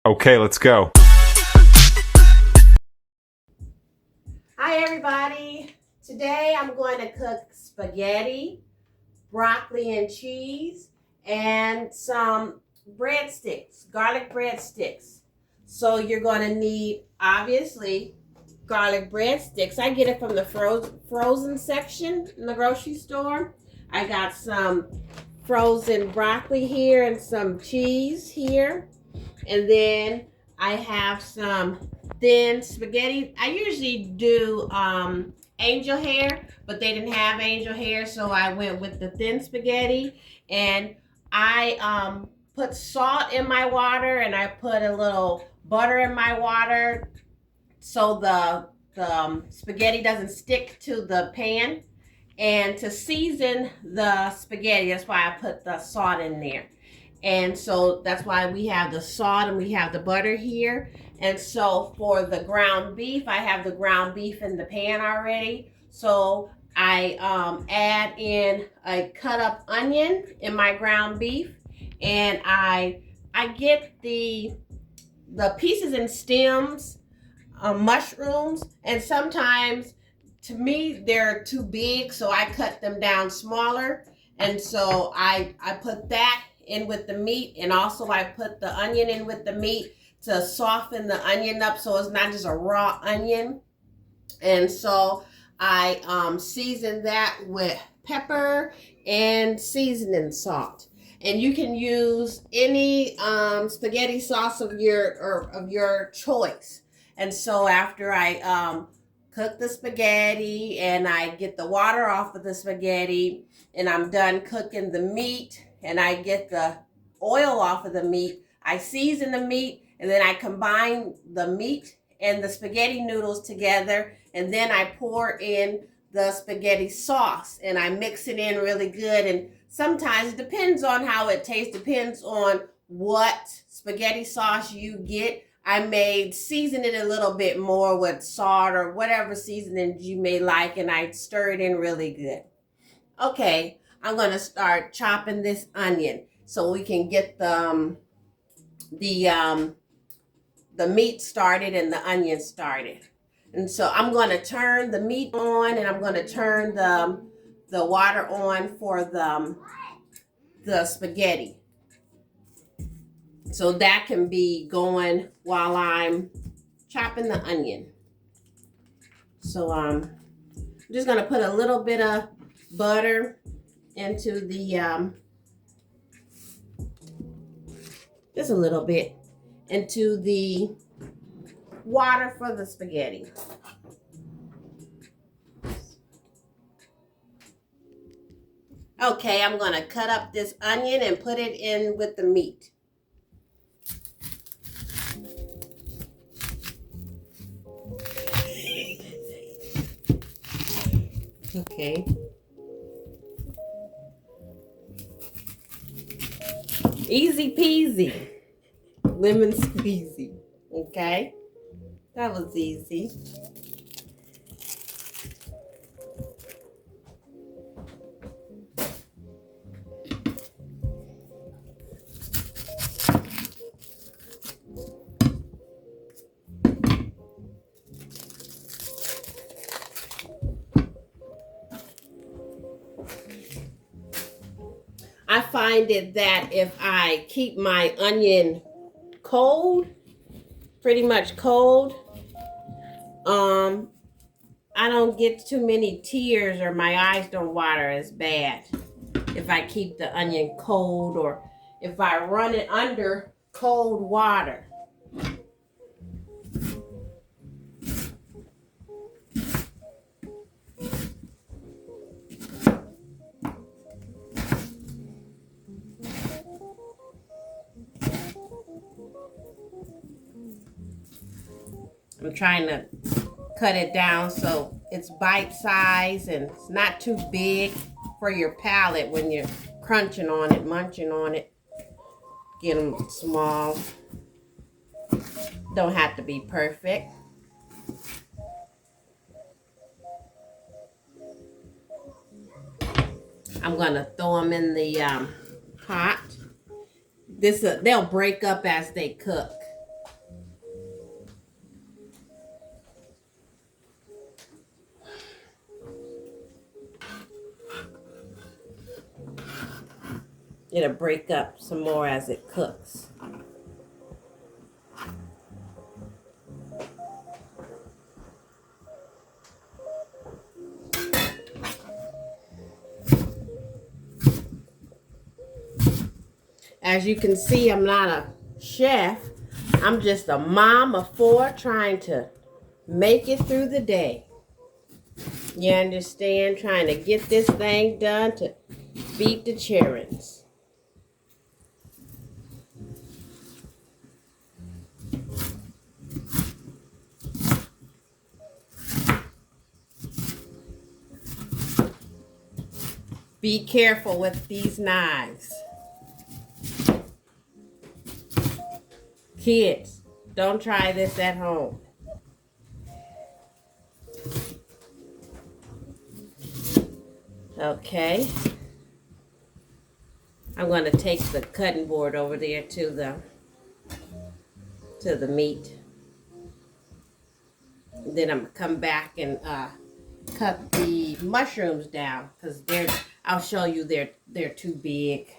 Okay, let's go. Hi everybody. Today I'm going to cook spaghetti, broccoli and cheese, and some breadsticks, garlic breadsticks. So you're going to need, obviously, garlic breadsticks. I get it from the frozen section in the grocery store. I got some frozen broccoli here and some cheese here. And then I have some thin spaghetti. I usually do angel hair, but they didn't have angel hair, so I went with the thin spaghetti. And I put salt in my water, and I put a little butter in my water so the spaghetti doesn't stick to the pan. And to season the spaghetti, that's why I put the salt in there. And so that's why we have the salt and we have the butter here. And so for the ground beef, I have the ground beef in the pan already. So I add in a cut up onion in my ground beef, and I get the pieces and stems, mushrooms, and sometimes to me they're too big, so I cut them down smaller. And so I put that in with the meat, and also I put the onion in with the meat to soften the onion up so it's not just a raw onion. And so I season that with pepper and seasoning salt. And you can use any spaghetti sauce of your choice. And so after I cook the spaghetti and I get the water off of the spaghetti and I'm done cooking the meat and I get the oil off of the meat, I season the meat and then I combine the meat and the spaghetti noodles together, and then I pour in the spaghetti sauce and I mix it in really good. And sometimes it depends on how it tastes, depends on what spaghetti sauce you get. I may season it a little bit more with salt or whatever seasonings you may like, and I stir it in really good. Okay, I'm gonna start chopping this onion so we can get the um, the meat started and the onion started. And so I'm going to turn the meat on, and I'm going to turn the water on for the spaghetti. So that can be going while I'm chopping the onion. So I'm just going to put a little bit of butter into just a little bit into the water for the spaghetti. Okay, I'm going to cut up this onion and put it in with the meat. Okay. Easy peasy. Lemon squeezy. Okay. That was easy. I find it that if I keep my onion cold, pretty much cold, um, I don't get too many tears or my eyes don't water as bad if I keep the onion cold or if I run it under cold water. I'm trying to cut it down so it's bite size and it's not too big for your palate when you're crunching on it, munching on it. Get them small. Don't have to be perfect. I'm gonna throw them in the pot. They'll break up as they cook. It'll break up some more as it cooks. As you can see, I'm not a chef. I'm just a mom of 4 trying to make it through the day. You understand? Trying to get this thing done to beat the childrens. Be careful with these knives. Kids, don't try this at home. Okay. I'm going to take the cutting board over there to the meat. Then I'm going to come back and cut the mushrooms down because I'll show you they're too big.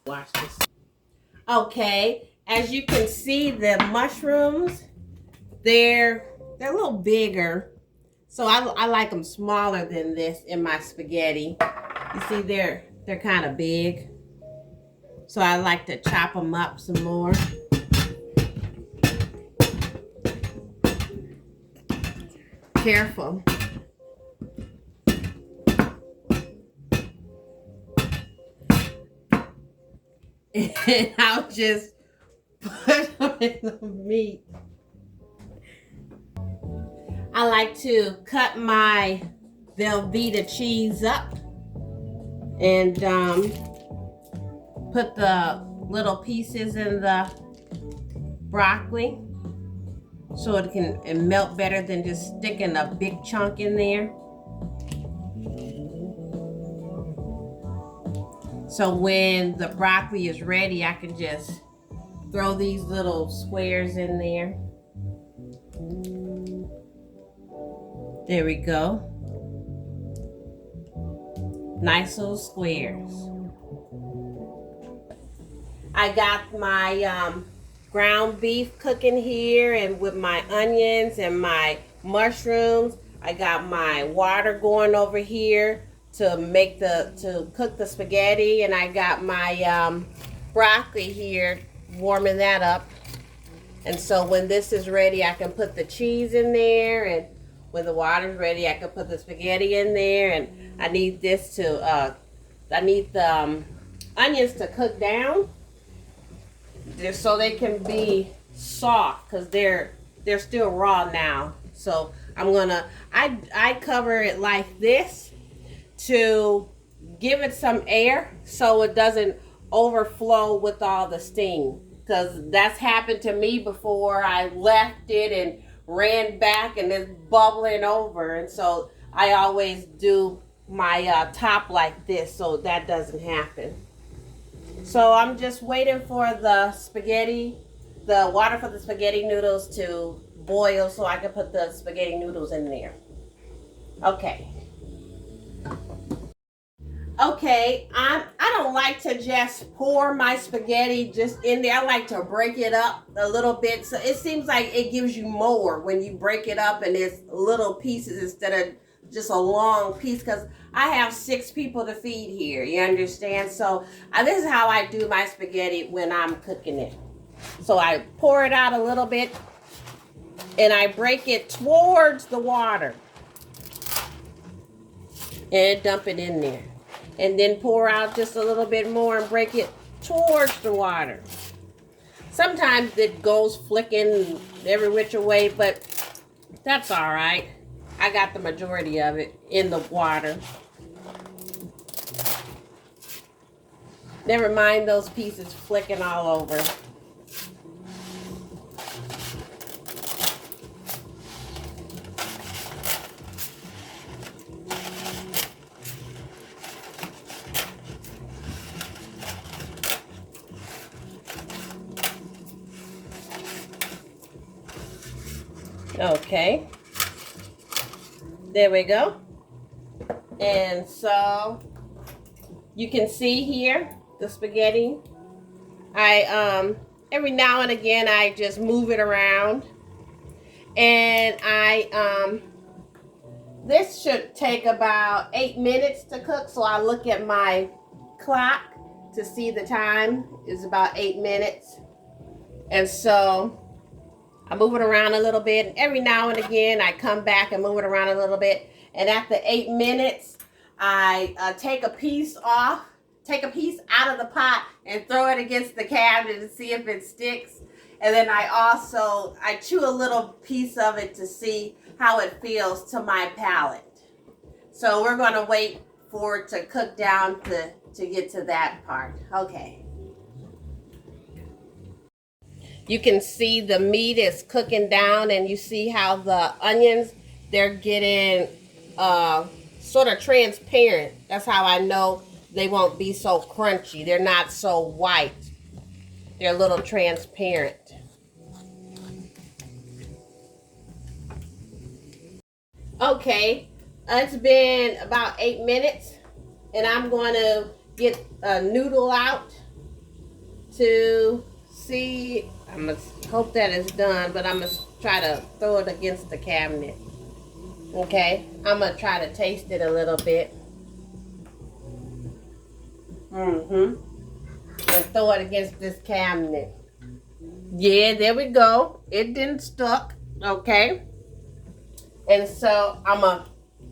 Watch this. Okay, as you can see, the mushrooms, they're a little bigger. So I like them smaller than this in my spaghetti. You see, they're kind of big. So I like to chop them up some more. Careful. And I'll just put them in the meat. I like to cut my Velveeta cheese up and put the little pieces in the broccoli so it can melt better than just sticking a big chunk in there. So when the broccoli is ready, I can just throw these little squares in there. There we go. Nice little squares. I got my ground beef cooking here, and with my onions and my mushrooms. I got my water going over here to cook the spaghetti, and I got my broccoli here warming that up. And so when this is ready, I can put the cheese in there, and when the water's ready, I can put the spaghetti in there. And I need this to I need the onions to cook down just so they can be soft, because they're still raw now. So I'm gonna I cover it like this to give it some air so it doesn't overflow with all the steam, because that's happened to me before. I left it and ran back and it's bubbling over, and so I always do my top like this so that doesn't happen. So I'm just waiting for the water for the spaghetti noodles to boil so I can put the spaghetti noodles in there. Okay. Okay, I don't like to just pour my spaghetti just in there. I like to break it up a little bit. So it seems like it gives you more when you break it up and it's little pieces instead of just a long piece, because I have 6 people to feed here, you understand? So this is how I do my spaghetti when I'm cooking it. So I pour it out a little bit and I break it towards the water and dump it in there. And then pour out just a little bit more and break it towards the water. Sometimes it goes flicking every which way, but that's all right. I got the majority of it in the water. Never mind those pieces flicking all over. Okay, there we go. And so you can see here the spaghetti. I every now and again I just move it around, and this should take about 8 minutes to cook. So I look at my clock to see the time is about 8 minutes, and so I move it around a little bit, and every now and again I come back and move it around a little bit. And after 8 minutes, I take a piece out of the pot and throw it against the cabinet to see if it sticks. And then I chew a little piece of it to see how it feels to my palate. So we're going to wait for it to cook down to get to that part. Okay. You can see the meat is cooking down, and you see how the onions, they're getting sort of transparent. That's how I know they won't be so crunchy. They're not so white. They're a little transparent. Okay, it's been about 8 minutes, and I'm going to get a noodle out to see. I'm going to hope that it's done, but I'm going to try to throw it against the cabinet. Okay, I'm going to try to taste it a little bit. And throw it against this cabinet. Yeah, there we go. It didn't stuck. Okay. And so I'm going to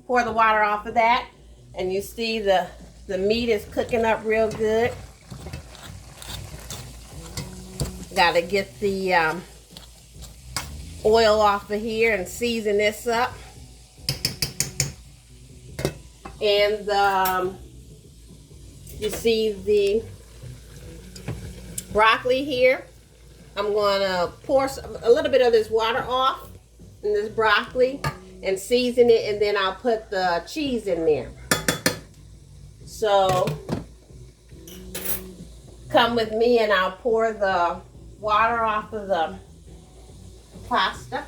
pour the water off of that. And you see the meat is cooking up real good. Got to get the oil off of here and season this up. And you see the broccoli here. I'm going to pour a little bit of this water off in this broccoli and season it, and then I'll put the cheese in there. So come with me and I'll pour the water off of the pasta.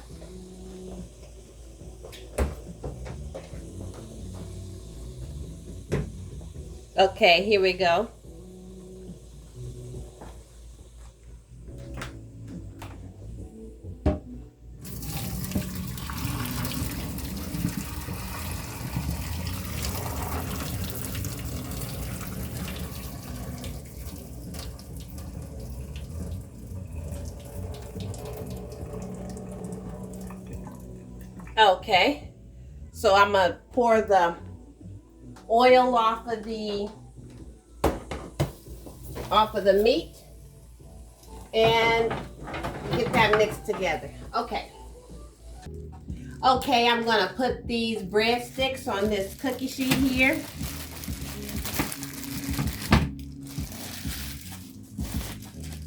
Okay, here we go. Okay, so I'm gonna pour the oil off of the meat and get that mixed together. Okay, I'm gonna put these breadsticks on this cookie sheet here.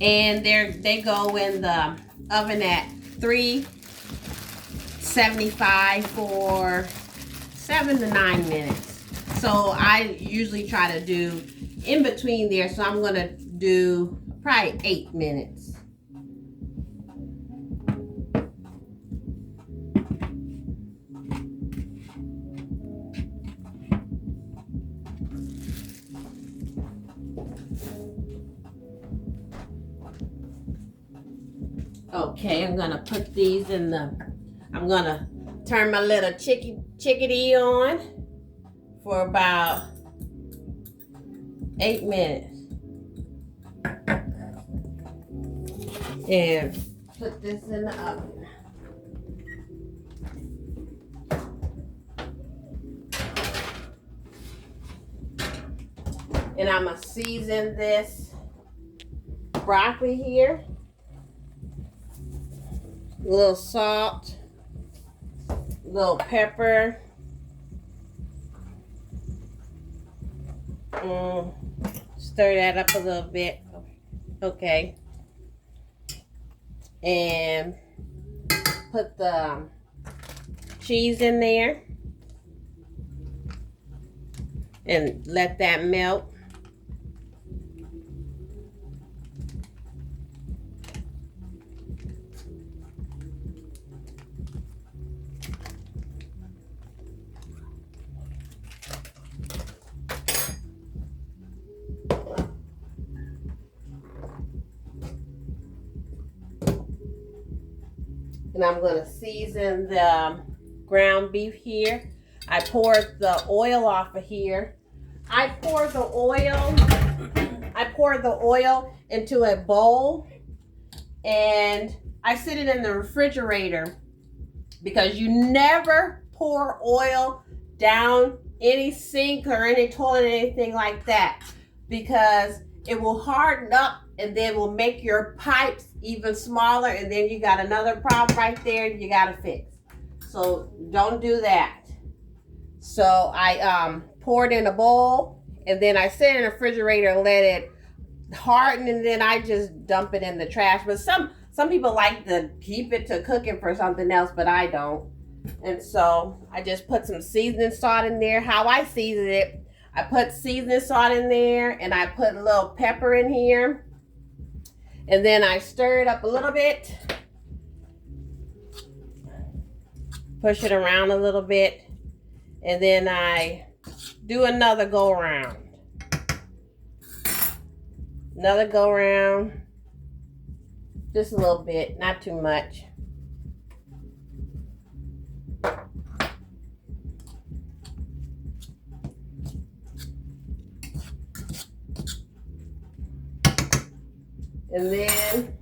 And they go in the oven at 375 for 7 to 9 minutes. So I usually try to do in between there. So I'm going to do probably 8 minutes. Okay, I'm going to put these in I'm going to turn my little chickadee on for about 8 minutes. And put this in the oven. And I'm going to season this broccoli here. A little salt, a little pepper, stir that up a little bit. Okay, and put the cheese in there and let that melt. And I'm going to season the ground beef here. I poured the oil off of here. I poured the oil into a bowl, and I sit it in the refrigerator because you never pour oil down any sink or any toilet or anything like that, because it will harden up and then will make your pipes even smaller, and then you got another problem right there you got to fix. So don't do that. So I poured in a bowl, and then I set it in the refrigerator and let it harden, and then I just dump it in the trash. But some people like to keep it to cooking for something else, but I don't. And so I just put some seasoning salt in there. How I season it, I put seasoning salt in there, and I put a little pepper in here, and then I stir it up a little bit, push it around a little bit, and then I do another go around. Another go around, just a little bit, not too much. And then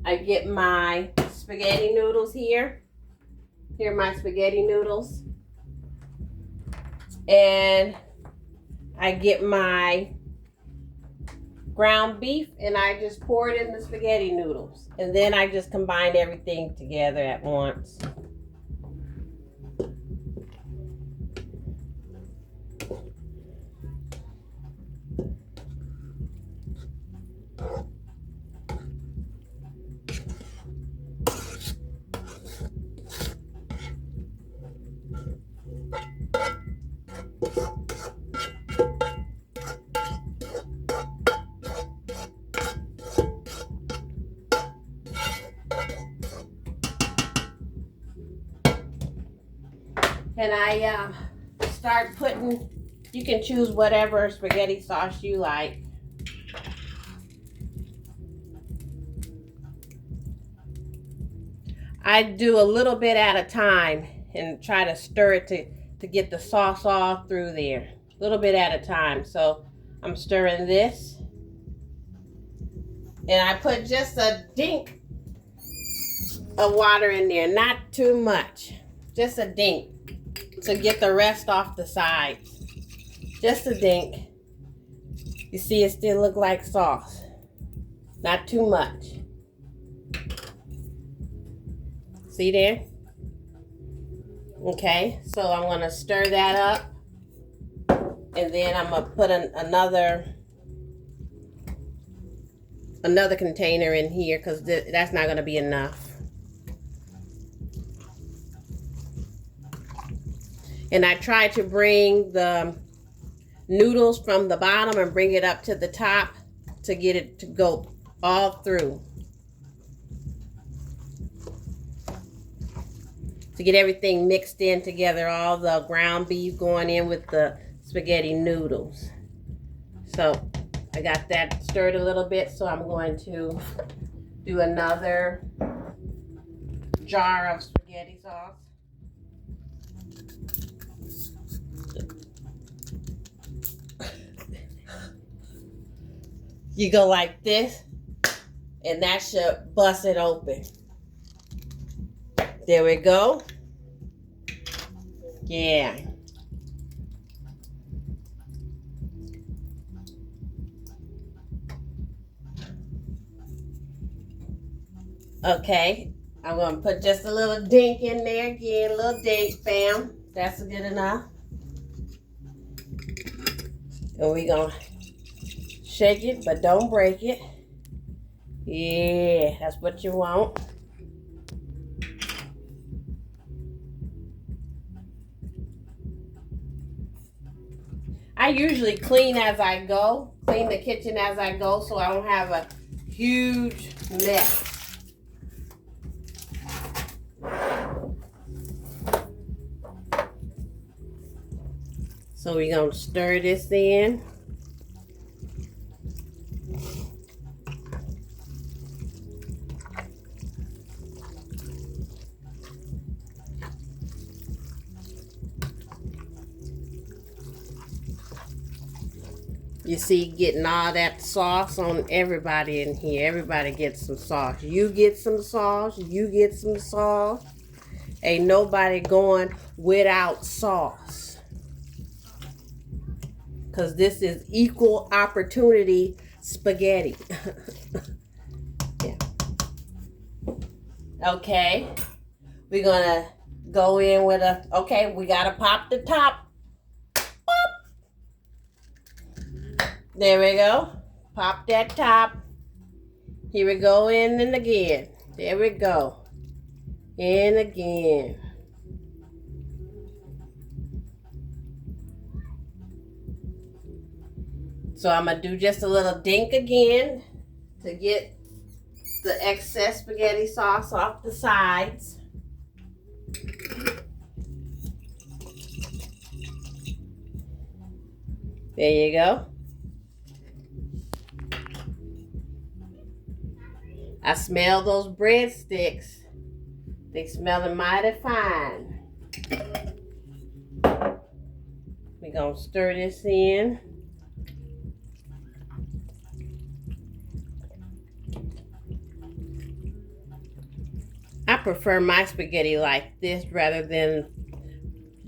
I get my spaghetti noodles here. Here are my spaghetti noodles. And I get my ground beef, and I just pour it in the spaghetti noodles. And then I just combine everything together at once. And I start putting, you can choose whatever spaghetti sauce you like. I do a little bit at a time and try to stir it to get the sauce all through there. A little bit at a time. So I'm stirring this. And I put just a dink of water in there, not too much. Just a dink to get the rest off the sides. Just a dink. You see, it still look like sauce. Not too much. See there? Okay, so I'm gonna stir that up, and then I'm gonna put another container in here, because that's not gonna be enough. And I try to bring the noodles from the bottom and bring it up to the top to get it to go all through. To get everything mixed in together, all the ground beef going in with the spaghetti noodles. So I got that stirred a little bit, so I'm going to do another jar of spaghetti sauce. You go like this, and that should bust it open. There we go. Yeah. Okay, I'm gonna put just a little dink in there again, a little dink, bam. That's good enough. And we're gonna shake it, but don't break it. Yeah, that's what you want. I usually clean as I go, clean the kitchen as I go, so I don't have a huge mess. So we're gonna stir this in. You see, getting all that sauce on everybody in here. Everybody gets some sauce. You get some sauce. You get some sauce. Ain't nobody going without sauce. Because this is equal opportunity spaghetti. Yeah. Okay. We're going to go in with okay, we got to pop the top. There we go. Pop that top. Here we go, in and again. There we go. In again. So I'm going to do just a little dink again to get the excess spaghetti sauce off the sides. There you go. I smell those breadsticks. They smelling mighty fine. We're going to stir this in. I prefer my spaghetti like this rather than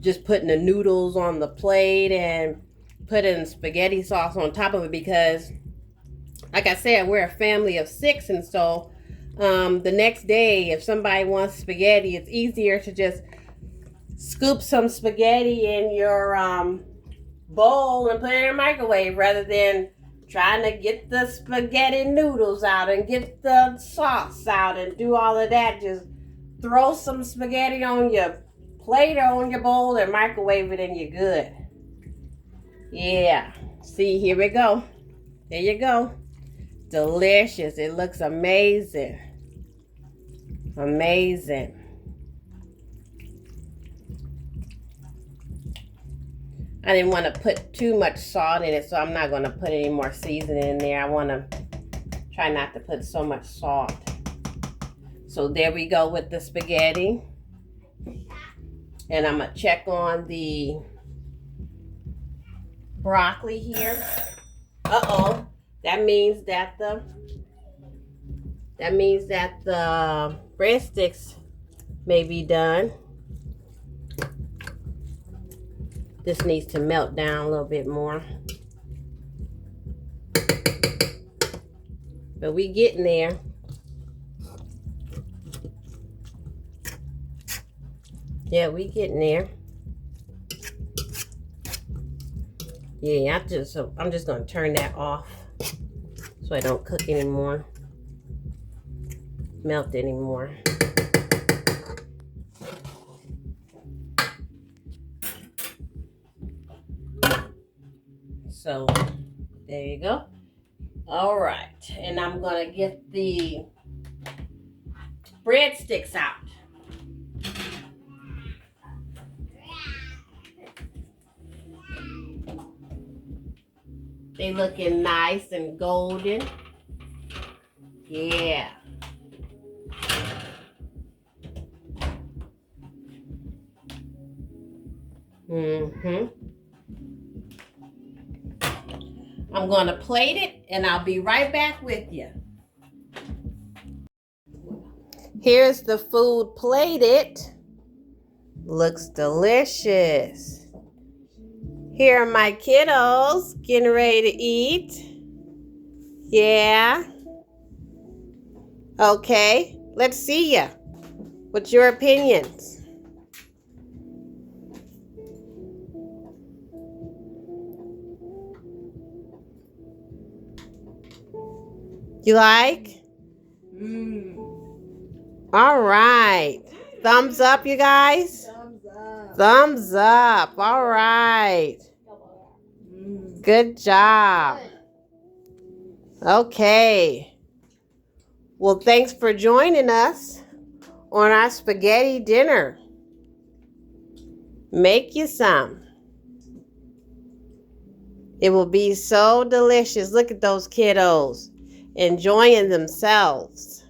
just putting the noodles on the plate and putting spaghetti sauce on top of it, because like I said, we're a family of 6, and so the next day, if somebody wants spaghetti, it's easier to just scoop some spaghetti in your bowl and put it in the microwave rather than trying to get the spaghetti noodles out and get the sauce out and do all of that. Just throw some spaghetti on your plate or on your bowl and microwave it and you're good. Yeah. See, here we go. There you go. Delicious. It looks amazing. Amazing. I didn't want to put too much salt in it, so I'm not going to put any more seasoning in there. I want to try not to put so much salt. So there we go with the spaghetti. And I'm going to check on the broccoli here. Uh-oh. That means that the breadsticks may be done. This needs to melt down a little bit more. But we getting there. Yeah, we getting there. Yeah, I'm just gonna turn that off so I don't cook anymore. Melt anymore. So there you go. All right, and I'm gonna get the breadsticks out. They looking nice and golden. Yeah. I'm going to plate it and I'll be right back with you. Here's the food plated. Looks delicious. Here are my kiddos getting ready to eat. Yeah. Okay, let's see ya. What's your opinions? You like? All right. Thumbs up, you guys? Thumbs up. Thumbs up. All right. Good job. Okay. Well, thanks for joining us on our spaghetti dinner. Make you some. It will be so delicious. Look at those kiddos enjoying themselves.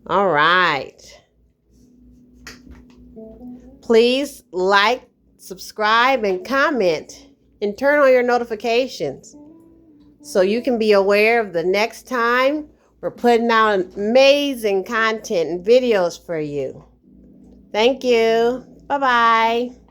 All right. Please like, subscribe, and comment and turn on your notifications so you can be aware of the next time we're putting out amazing content and videos for you. Thank you. Bye-bye.